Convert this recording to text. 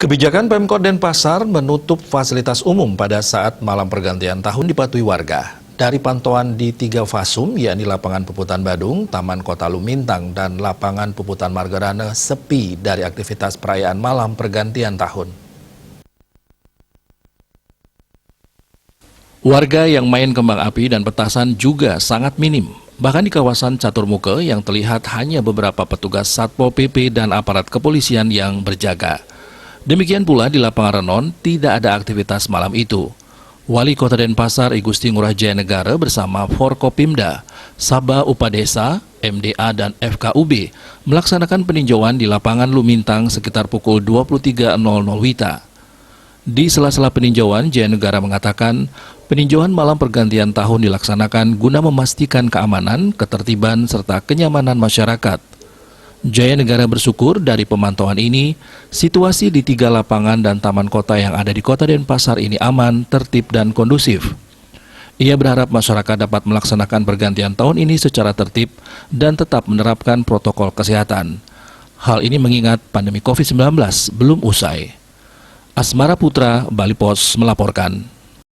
Kebijakan Pemkot Denpasar menutup fasilitas umum pada saat malam pergantian tahun dipatuhi warga. Dari pantauan di 3 fasum, yakni Lapangan Puputan Badung, Taman Kota Lumintang, dan Lapangan Puputan Margarane sepi dari aktivitas perayaan malam pergantian tahun. Warga yang main kembang api dan petasan juga sangat minim. Bahkan di kawasan Caturmuke yang terlihat hanya beberapa petugas Satpol PP dan aparat kepolisian yang berjaga. Demikian pula di Lapangan Renon tidak ada aktivitas malam itu. Wali Kota Denpasar I Gusti Ngurah Jaya Negara bersama Forkopimda, Sabah Upadesa, MDA dan FKUB melaksanakan peninjauan di Lapangan Lumintang sekitar pukul 23.00 WITA. Di sela-sela peninjauan, Jaya Negara mengatakan peninjauan malam pergantian tahun dilaksanakan guna memastikan keamanan, ketertiban, serta kenyamanan masyarakat. Jaya Negara bersyukur dari pemantauan ini, situasi di 3 lapangan dan taman kota yang ada di Kota Denpasar ini aman, tertib, dan kondusif. Ia berharap masyarakat dapat melaksanakan pergantian tahun ini secara tertib dan tetap menerapkan protokol kesehatan. Hal ini mengingat pandemi COVID-19 belum usai. Asmara Putra, Bali Pos melaporkan.